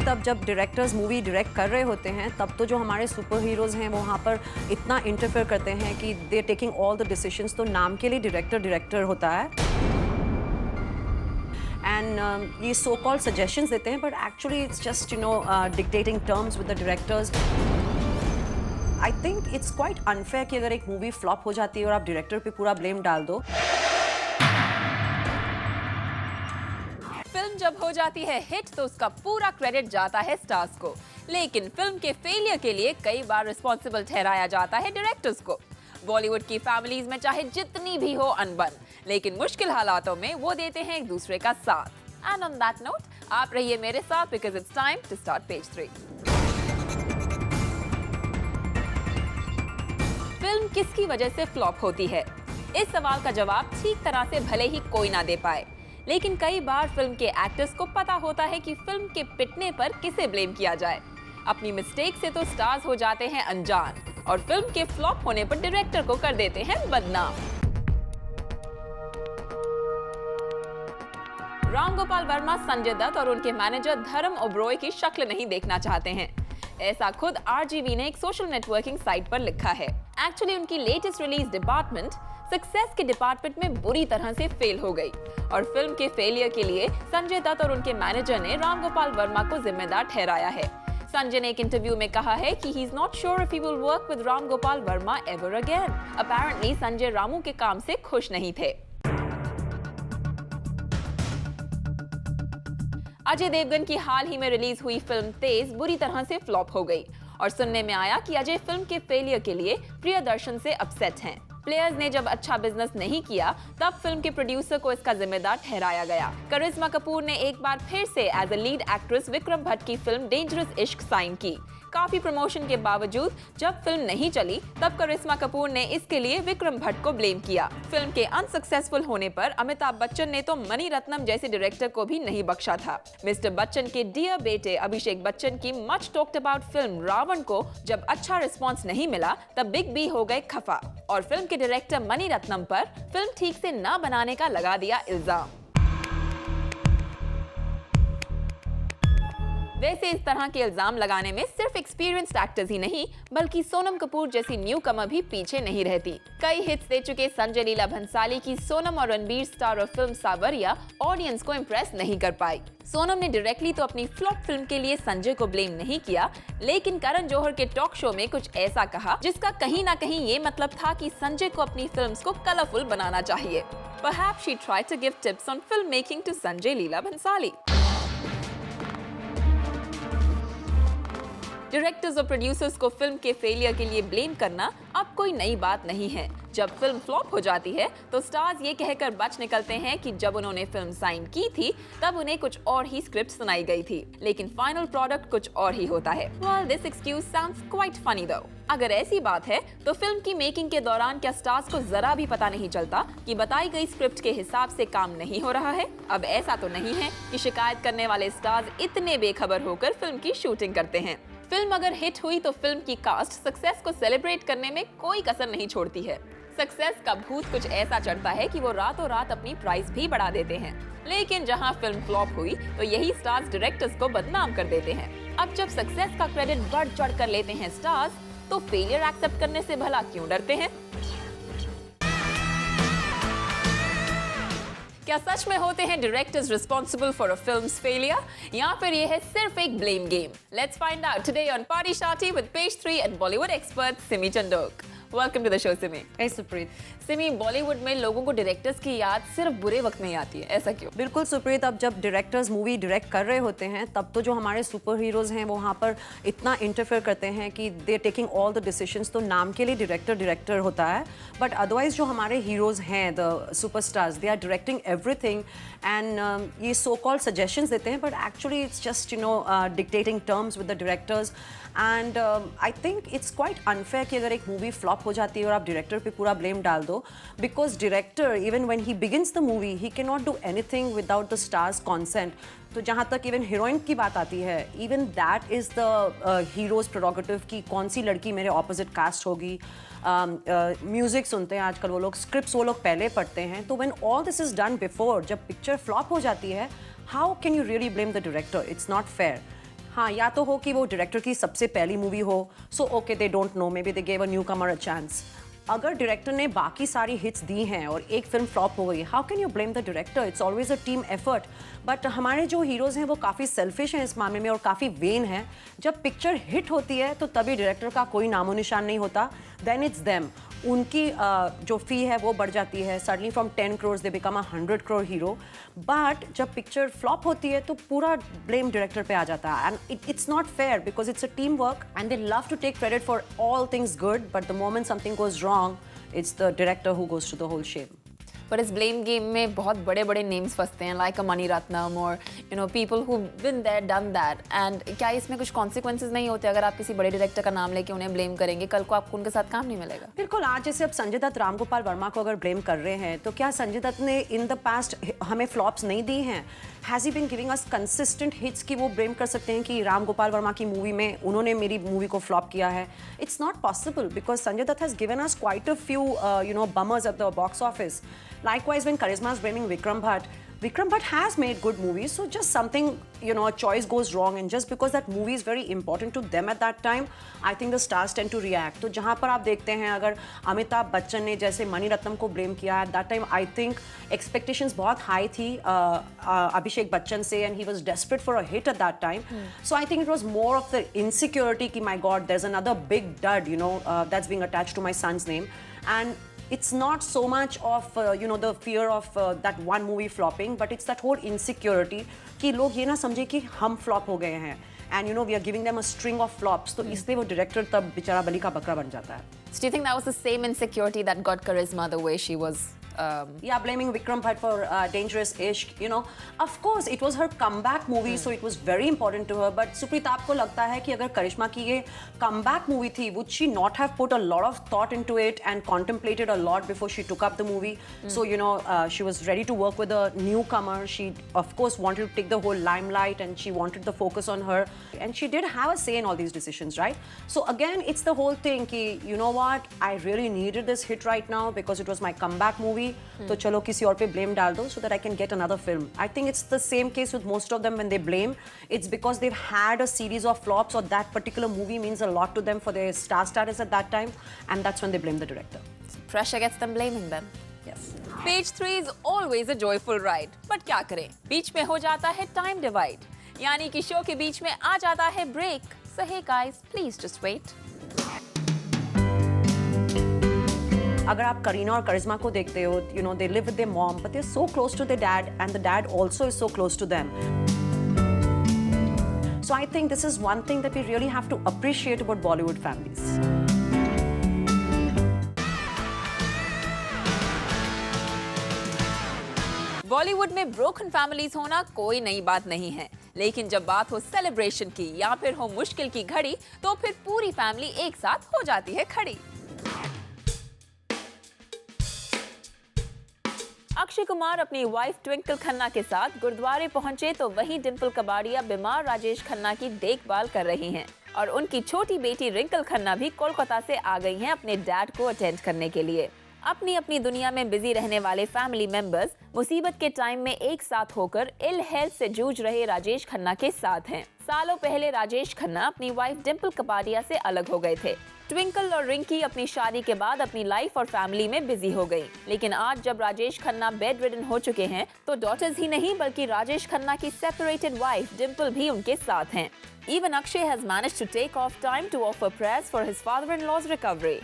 सुप्रीत, अब जब directors movie direct कर रहे होते हैं तब तो जो हमारे सुपर हीरोज़ हैं वो वहाँ पर इतना इंटरफेयर करते हैं कि दे टेकिंग ऑल द डिसीजंस, तो नाम के लिए डायरेक्टर होता है एंड ये सो कॉल्ड सजेशंस देते हैं, but actually it's just dictating terms with the directors. I think it's quite unfair कि अगर एक मूवी फ्लॉप हो जाती है और आप डायरेक्टर पे पूरा ब्लेम डाल दो। फिल्म जब हो जाती है हिट तो उसका पूरा क्रेडिट जाता है स्टार्स को, लेकिन फिल्म के फेलियर के लिए कई बार रिस्पॉन्सिबल ठहराया जाता है डायरेक्टर्स को। बॉलीवुड की फैमिलीज में चाहे जितनी भी हो अनबन, लेकिन मुश्किल हालातों में वो देते हैं एक दूसरे का साथ। एंड ऑन दैट नोट, आप रहिए मेरे साथ because it's time to start page 3। Film किसकी वजह से फ्लॉप होती है? इस सवाल का जवाब ठीक तरह से भले ही कोई ना दे पाए, लेकिन कई बार फिल्म के एक्टर्स को पता होता है कि फिल्म के पिटने पर किसे ब्लेम किया जाए। अपनी मिस्टेक से तो स्टार्स हो जाते हैं अनजान और फिल्म के फ्लॉप होने पर डायरेक्टर को कर देते हैं बदनाम। राम गोपाल वर्मा संजय दत्त और उनके मैनेजर धर्म ओबरॉय की शक्ल नहीं देखना चाहते हैं, ऐसा खुद आरजीवी ने एक सोशल नेटवर्किंग साइट पर लिखा है। एक्चुअली उनकी लेटेस्ट रिलीज डिपार्टमेंट सक्सेस के डिपार्टमेंट में बुरी तरह से फेल हो गई और फिल्म के फेलियर के लिए संजय दत्त और उनके मैनेजर ने राम गोपाल वर्मा को जिम्मेदार ठहराया है। संजय ने एक इंटरव्यू में कहा है कि he is not sure if he will work with Ram Gopal Verma ever again. Apparently Sanjay Ramu के काम से खुश नहीं थे। अजय देवगन की हाल ही में रिलीज हुई फिल्म तेज बुरी तरह से फ्लॉप हो गई और सुनने में आया कि अजय फिल्म के फेलियर के लिए प्रियदर्शन से अपसेट हैं। प्लेयर्स ने जब अच्छा बिजनेस नहीं किया तब फिल्म के प्रोड्यूसर को इसका जिम्मेदार ठहराया गया। करिश्मा कपूर ने एक बार फिर से as a lead actress Vikram Bhatt की फिल्म डेंजरस इश्क साइन की। काफी प्रमोशन के बावजूद जब फिल्म नहीं चली तब करिश्मा कपूर ने इसके लिए विक्रम भट्ट को ब्लेम किया। फिल्म के अनसक्सेसफुल होने पर अमिताभ बच्चन ने तो मणि रत्नम जैसे डायरेक्टर को भी नहीं बख्शा था। मिस्टर बच्चन के डियर बेटे अभिषेक बच्चन की much talked about film Raavan को जब अच्छा रिस्पॉन्स नहीं मिला तब बिग बी हो गए खफा और फिल्म के डायरेक्टर मणि रत्नम पर फिल्म ठीक से न बनाने का लगा दिया इल्जाम। वैसे इस तरह के इल्जाम लगाने में सिर्फ एक्सपीरियंस्ड एक्टर्स ही नहीं बल्कि सोनम कपूर जैसी न्यू कमर भी पीछे नहीं रहती। कई हिट्स दे चुके संजय लीला भंसाली की सोनम और रणबीर स्टार और फिल्म सावरिया ऑडियंस को इम्प्रेस नहीं कर पाई। सोनम ने डायरेक्टली तो अपनी फ्लॉप फिल्म के लिए संजय को ब्लेम नहीं किया, लेकिन करण जौहर के टॉक शो में कुछ ऐसा कहा जिसका कहीं ना कहीं ये मतलब था कि संजय को अपनी फिल्म्स को कलरफुल बनाना चाहिए। Perhaps she tried to give tips on filmmaking to Sanjay Leela Bhansali. Directors और प्रोड्यूसर्स को फिल्म के फेलियर के लिए ब्लेम करना अब कोई नई बात नहीं है। जब फिल्म फ्लॉप हो जाती है तो स्टार्स ये कहकर बच निकलते हैं कि जब उन्होंने फिल्म साइन की थी तब उन्हें कुछ और ही स्क्रिप्ट सुनाई गई थी, लेकिन फाइनल प्रोडक्ट कुछ और ही होता है। Well, this excuse sounds quite funny though। अगर ऐसी बात है तो फिल्म की मेकिंग के दौरान क्या स्टार्स को जरा भी पता नहीं चलता कि बताई गई स्क्रिप्ट के हिसाब से काम नहीं हो रहा है? अब ऐसा तो नहीं है कि शिकायत करने वाले स्टार्स इतने बेखबर होकर फिल्म की शूटिंग करते हैं। फिल्म अगर हिट हुई तो फिल्म की कास्ट सक्सेस को सेलिब्रेट करने में कोई कसर नहीं छोड़ती है। सक्सेस का भूत कुछ ऐसा चढ़ता है कि वो रातों रात अपनी प्राइस भी बढ़ा देते हैं, लेकिन जहां फिल्म फ्लॉप हुई तो यही स्टार्स डायरेक्टर्स को बदनाम कर देते हैं। अब जब सक्सेस का क्रेडिट बढ़ चढ़ कर लेते हैं स्टार्स, तो फेलियर एक्सेप्ट करने से भला क्यों डरते हैं? क्या सच में होते हैं directors responsible for a film's failure या फिर ये है सिर्फ एक blame game? Let's find out today on party shorty with page 3 and Bollywood expert Simi Chandok. Welcome to the show Simi. Hey Supreet. Simi, Bollywood में लोगों को डायरेक्टर्स की याद सिर्फ बुरे वक्त में ही आती है, ऐसा क्यों? बिल्कुल सुप्रीत, अब जब डायरेक्टर्स मूवी डायरेक्ट कर रहे होते हैं तब तो जो हमारे सुपर हीरोज़ हैं वो वहाँ पर इतना इंटरफेयर करते हैं कि दे टेकिंग ऑल द डिसीजंस, तो नाम के लिए डायरेक्टर होता है, बट अदरवाइज जो हमारे हीरोज़ हैं the superstars, they are directing everything and ये सो कॉल्ड सजेशंस देते हैं, but actually it's just dictating terms with the directors and I think it's quite unfair कि अगर एक मूवी फ्लॉप हो जाती है और आप डायरेक्टर पे पूरा ब्लेम डाल दो, because director even when he begins the movie he can not do anything without the stars consent. तो जहाँ तक इवन हीरोइन की बात आती है, even that is the hero's prerogative कि कौन सी लड़की मेरे ऑपोजिट कास्ट होगी। म्यूज़िक सुनते हैं आजकल वो लोग, स्क्रिप्ट्स वो लोग पहले पढ़ते हैं, तो when all this is done before, जब पिक्चर फ्लॉप हो जाती है, how can you really blame the director? It's not fair. हाँ, या तो हो कि वो डायरेक्टर की सबसे पहली मूवी हो, so okay they don't know, may be they gave a new Qamar a chance. अगर डायरेक्टर ने बाकी सारी हिट्स दी हैं और एक फिल्म फ्लॉप हो गई, how can you blame the director? It's always a team effort. But हमारे जो हीरोज़ हैं वो काफ़ी सेल्फिश हैं इस मामले में और काफ़ी वेन हैं। जब पिक्चर हिट होती है तो तभी डायरेक्टर का कोई नामो निशान नहीं होता, देन इट्स देम। उनकी जो फ़ी है वो बढ़ जाती है, suddenly from 10 crores they become a 100 crore hero. But जब पिक्चर फ्लॉप होती है तो पूरा ब्लेम डायरेक्टर पे आ जाता है, and it's not fair because it's a team work and they love to take credit for all things good, but the moment something goes wrong, it's the director who goes to the whole shame. पर इस blame game में बहुत बड़े बड़े names फंसते हैं, like Mani Ratnam और people who been there done that. And क्या इसमें कुछ कॉन्सिक्वेंसेज नहीं होते अगर आप किसी बड़े डायरेक्टर का नाम लेके उन्हें ब्लेम करेंगे? कल को आपको उनके साथ काम नहीं मिलेगा। बिल्कुल। आज जैसे अब संजय दत्त राम गोपाल वर्मा को अगर ब्लेम कर रहे हैं, तो क्या संजय दत्त ने इन द पास्ट हमें फ्लॉप्स नहीं दी हैं? Has he been giving us consistent hits कि वो ब्लेम कर सकते हैं कि राम गोपाल वर्मा की मूवी में उन्होंने मेरी मूवी को फ्लॉप किया है? It's not possible because Sanjay Dutt has given us quite a few bummers at the box office. Likewise, when Karisma is blaming Vikram Bhatt has made good movies, so just something, a choice goes wrong, and just because that movie is very important to them at that time, I think the stars tend to react. तो जहाँ पर आप देखते हैं, अगर अमिताभ बच्चन ने जैसे मणि रत्नम को ब्लेम किया, at that time I think expectations बहुत high थी अभिषेक बच्चन से, and he was desperate for a hit at that time. So I think it was more of the insecurity कि my God, there's another big dud, that's being attached to my son's name, and it's not so much of the fear of that one movie flopping, but it's that whole insecurity कि लोग ये ना समझे कि हम flop हो गए हैं, and we are giving them a string of flops, तो इसलिए वो director तब बेचारा बलि का बकरा बन जाता है. So do you think that was the same insecurity that got Karisma the way she was? Blaming Vikram Bhatt for Dangerous Ishq, of course it was her comeback movie, so it was very important to her. But Supreet, आपको लगता है कि अगर करिश्मा की ये comeback movie थी, would she not have put a lot of thought into it and contemplated a lot before she took up the movie? So she was ready to work with a newcomer. She of course wanted to take the whole limelight, and she wanted the focus on her, and she did have a say in all these decisions, right? So again, it's the whole thing कि what, I really needed this hit right now because it was my comeback movie. तो चलो किसी और पे blame डाल दो so that I can get another film. I think it's the same case with most of them when they blame. It's because they've had a series of flops, or that particular movie means a lot to them for their star status at that time, and that's when they blame the director. Pressure gets them blaming them. Yes. Page 3 is always a joyful ride. But क्या करें? बीच में हो जाता है time divide. यानी कि show के बीच में आ जाता है break. So hey guys, please just wait. अगर आप करीना और करिश्मा को देखते हो, they live with their mom, but they're so close to their dad, and the dad also is so close to them. So I think this is one thing that we really have to appreciate about Bollywood families. Bollywood में broken families होना कोई नई बात नहीं है, लेकिन जब बात हो सेलिब्रेशन की या फिर हो मुश्किल की घड़ी, तो फिर पूरी फैमिली एक साथ हो जाती है खड़ी। अक्षय कुमार अपनी वाइफ ट्विंकल खन्ना के साथ गुरुद्वारे पहुंचे तो वहीं डिंपल कबाड़िया बीमार राजेश खन्ना की देखभाल कर रही हैं, और उनकी छोटी बेटी रिंकल खन्ना भी कोलकाता से आ गई हैं अपने डैड को अटेंड करने के लिए। अपनी अपनी दुनिया में बिजी रहने वाले फैमिली मेंबर्स मुसीबत के टाइम में एक साथ होकर इल हेल्थ से जूझ रहे राजेश खन्ना के साथ हैं। सालों पहले राजेश खन्ना अपनी वाइफ डिंपल कपाड़िया से अलग हो गए थे। ट्विंकल और रिंकी अपनी शादी के बाद अपनी लाइफ और फैमिली में बिजी हो गई, लेकिन आज जब राजेश खन्ना बेड रिडन हो चुके हैं तो डॉटर्स ही नहीं बल्कि राजेश खन्ना की सेपरेटेड वाइफ डिंपल भी उनके साथ हैं। Even Akshay has managed to take off time to offer prayers for his father-in-law's recovery.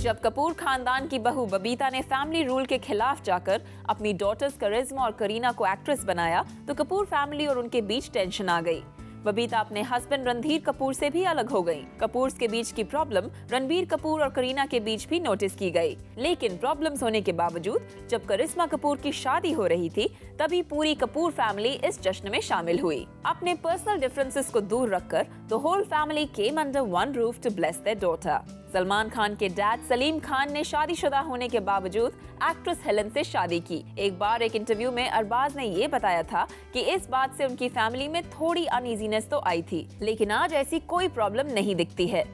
जब कपूर खानदान की बहू बबीता ने फैमिली रूल के खिलाफ जाकर अपनी डॉटर्स करिश्मा और करीना को एक्ट्रेस बनाया तो कपूर फैमिली और उनके बीच टेंशन आ गई। बबीता अपने हस्बैंड रणधीर कपूर से भी अलग हो गई। कपूर्स के बीच की प्रॉब्लम रणबीर कपूर और करीना के बीच भी नोटिस की गई, लेकिन प्रॉब्लम्स होने के बावजूद जब करिश्मा कपूर की शादी हो रही थी तभी पूरी कपूर फैमिली इस जश्न में शामिल हुई। अपने पर्सनल डिफरेंसेस को दूर रखकर the whole family came under one roof to bless their daughter. Salman Khan के डैड सलीम खान ने शादीशुदा होने के बावजूद एक्ट्रेस हेलन से शादी की। एक बार एक इंटरव्यू में अरबाज ने ये बताया था कि इस बात से उनकी फैमिली में थोड़ी अनईजीनेस तो आई थी, लेकिन आज ऐसी कोई प्रॉब्लम नहीं दिखती है।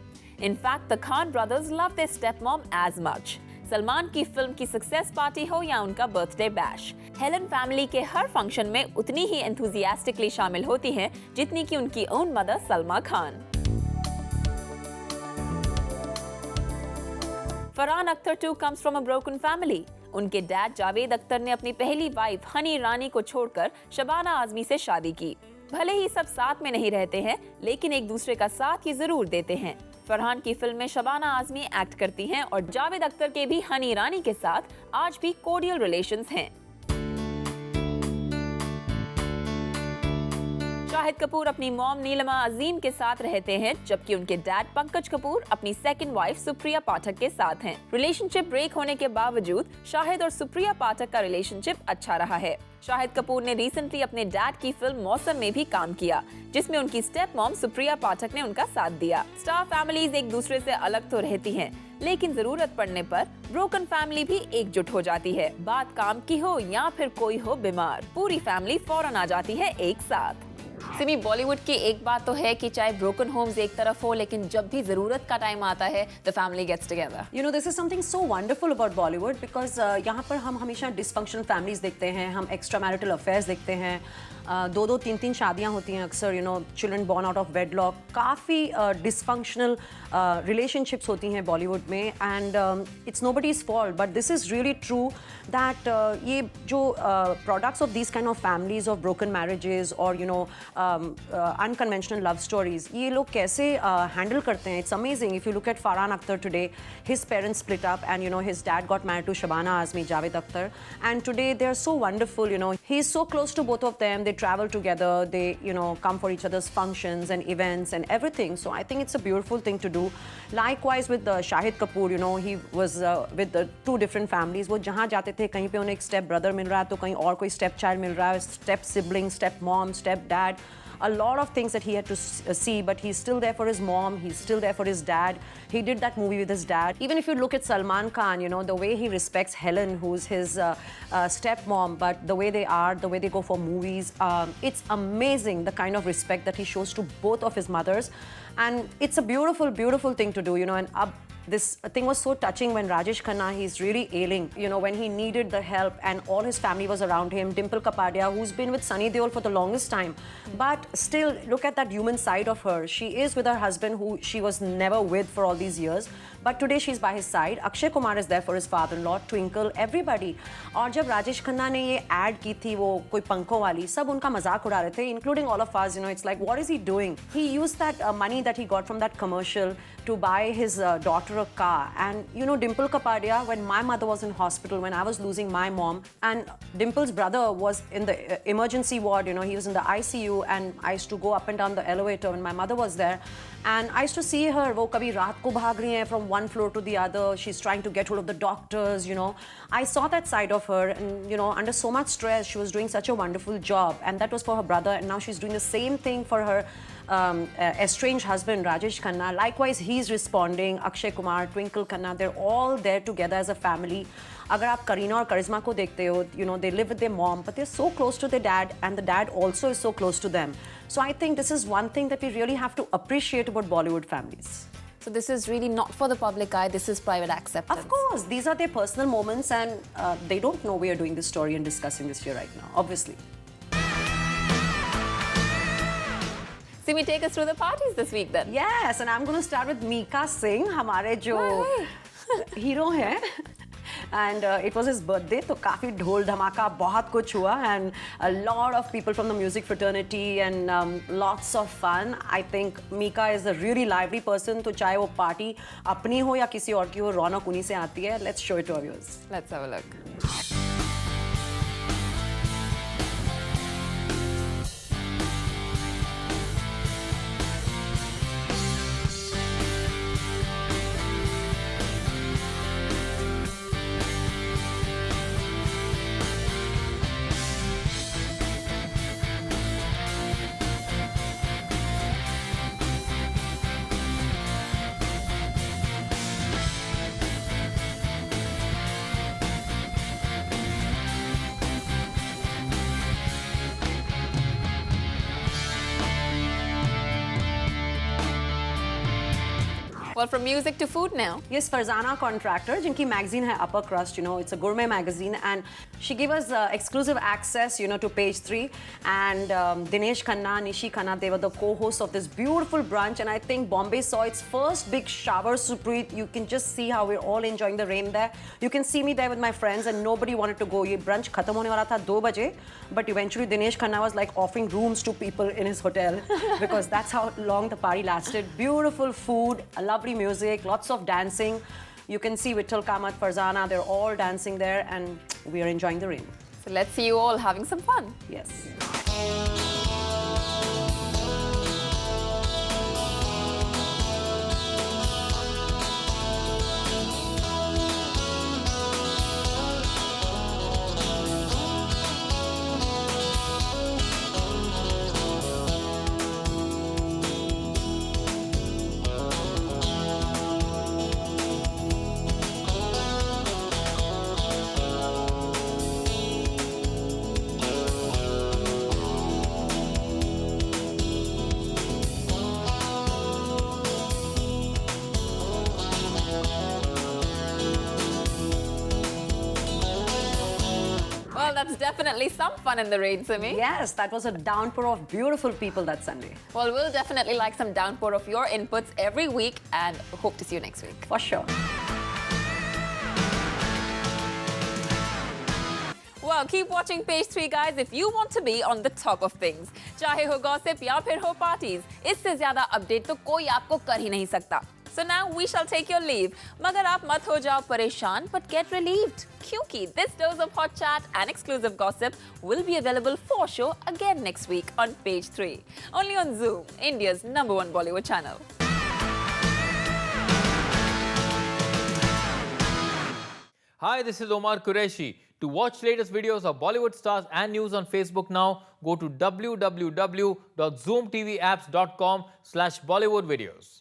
In fact, the Khan brothers love their stepmom as much. Salman की फिल्म की सक्सेस पार्टी हो या उनका बर्थडे बैश, हेलन फैमिली के हर फंक्शन में उतनी ही एंथुसियास्टिकली शामिल होती हैं जितनी कि उनकी own mother Salma Khan. Farhan Akhtar too comes from a broken family. उनके डैड जावेद अख्तर ने अपनी पहली वाइफ हनी ईरानी को छोड़कर शबाना आजमी से शादी की। भले ही सब साथ में नहीं रहते हैं, लेकिन एक दूसरे का साथ ही जरूर देते हैं। फरहान की फिल्म में शबाना आजमी एक्ट करती हैं और जावेद अख्तर के भी हनी ईरानी के साथ आज भी कोर्डियल रिलेशंस हैं। शाहिद कपूर अपनी मॉम नीलिमा अजीम के साथ रहते हैं, जबकि उनके डैड पंकज कपूर अपनी सेकंड वाइफ सुप्रिया पाठक के साथ हैं। रिलेशनशिप ब्रेक होने के बावजूद शाहिद और सुप्रिया पाठक का रिलेशनशिप अच्छा रहा है। शाहिद कपूर ने रिसेंटली अपने डैड की फिल्म मौसम में भी काम किया, जिसमें उनकी स्टेप मॉम सुप्रिया पाठक ने उनका साथ दिया। स्टार फैमिलीज एक दूसरे से अलग तो रहती हैं, लेकिन जरूरत पड़ने पर ब्रोकन फैमिली भी एकजुट हो जाती है। बात काम की हो या फिर कोई हो बीमार, पूरी फैमिली फौरन आ जाती है एक साथ। सिमी, बॉलीवुड की एक बात तो है कि चाहे ब्रोकन होम्स एक तरफ हो, लेकिन जब भी जरूरत का टाइम आता है the family gets together. You know, this is something so wonderful about Bollywood because यहाँ पर हम हमेशा डिसफंक्शनल फैमिलीज देखते हैं, हम एक्स्ट्रा मैरिटल अफेयर्स देखते हैं, दो दो तीन तीन शादियाँ होती हैं अक्सर, you know, children born out of wedlock, काफ़ी डिसफंक्शनल रिलेशनशिप्स होती हैं बॉलीवुड में, and it's nobody's fault, but this is really true that ये जो products of this kind of families of broken marriages और you know unconventional love stories, ये लोग कैसे हैंडल करते हैं। It's amazing. If you look at Farhan Akhtar today, his parents split up and you know his dad got married to Shabana Azmi, Javed Akhtar, and today they are so wonderful, you know, he is so close to both of them, they travel together, they, you know, come for each other's functions and events and everything, so I think it's a beautiful thing to do. Likewise with Shahid Kapoor, you know, he was with two different families. वो जहाँ जाते थे कहीं पे उन्हें एक step brother मिल रहा है, तो कहीं और कोई step child मिल रहा है, step sibling, step mom, step dad, a lot of things that he had to see, but he's still there for his mom, he's still there for his dad. He did that movie with his dad. Even if you look at Salman Khan, you know, the way he respects Helen, who's his stepmom, but the way they are, the way they go for movies, it's amazing the kind of respect that he shows to both of his mothers, and it's a beautiful, beautiful thing to do, you know. And this thing was so touching when Rajesh Khanna, he's really ailing, you know, when he needed the help and all his family was around him. Dimple Kapadia, who's been with Sunny Deol for the longest time, but still look at that human side of her. She is with her husband, who she was never with for all these years, but today she's by his side. Akshay Kumar is there for his father-in-law, Twinkle, everybody. और जब राजेश खन्ना ने ये add की थी, वो कोई पंखों वाली, सब उनका मजाक उड़ा रहे थे, including all of us, you know. It's like, what is he doing? He used that money that he got from that commercial to buy his daughter a car. And you know, Dimple Kapadia, when my mother was in hospital, when I was losing my mom, and Dimple's brother was in the emergency ward, you know, he was in the ICU, and I used to go up and down the elevator when my mother was there, and I used to see her, वो कभी रात को भाग रही हैं from one floor to the other, she's trying to get hold of the doctors, you know. I saw that side of her, and you know, under so much stress, she was doing such a wonderful job, and that was for her brother, and now she's doing the same thing for her estranged husband Rajesh Khanna. Likewise, he's responding. Akshay Kumar, Twinkle Khanna, they're all there together as a family. अगर आप करीना और करिश्मा को देखते हो, you know, they live with their mom, but they're so close to their dad, and the dad also is so close to them. So I think this is one thing that we really have to appreciate about Bollywood families. So this is really not for the public eye, this is private acceptance. Of course, these are their personal moments, and they don't know we are doing this story and discussing this here right now, obviously. Simi, take us through the parties this week then. Yes, and I'm going to start with Mika Singh, हमारे जो hero हैं. And it was his birthday, तो काफ़ी ढोल धमाका बहुत कुछ हुआ, and a lot of people from the music fraternity, and lots of fun. I think Mika is a really lively person, तो चाहे वो पार्टी अपनी हो या किसी और की हो, रौनक उन्हीं से आती है. Let's show it to our viewers. Let's have a look. Well, from music to food now. Yes, Farzana Contractor, जिनकी magazine है Upper Crust, it's a gourmet magazine, and she gave us exclusive access, to Page 3. And Dinesh Khanna, Nishi Khanna, they were the co-hosts of this beautiful brunch, and I think Bombay saw its first big shower, Supreet. You can just see how we're all enjoying the rain there. You can see me there with my friends, and nobody wanted to go. ये brunch खत्म होने वाला था 2 बजे, but eventually Dinesh Khanna was like offering rooms to people in his hotel because that's how long the party lasted. Beautiful food, lovely music, lots of dancing. You can see Vittal Kamath, Farzana, they're all dancing there, and we are enjoying the rain. So let's see you all having some fun. Yes. Well, that's definitely some fun in the rain, Simi. Yes, that was a downpour of beautiful people that Sunday. Well, we'll definitely like some downpour of your inputs every week and hope to see you next week. For sure. Well, keep watching Page 3, guys, if you want to be on the top of things. चाहे हो gossip या फिर हो parties, इससे ज़्यादा update तो कोई आपको कर ही नहीं सकता. So now we shall take your leave. मगर आप मत हो जाओ परेशान, but get relieved. क्योंकि this dose of hot chat and exclusive gossip will be available for sure again next week on Page 3. Only on Zoom, India's #1 Bollywood channel. Hi, this is Omar Qureshi. To watch latest videos of Bollywood stars and news on Facebook now, go to www.zoomtvapps.com/BollywoodVideos.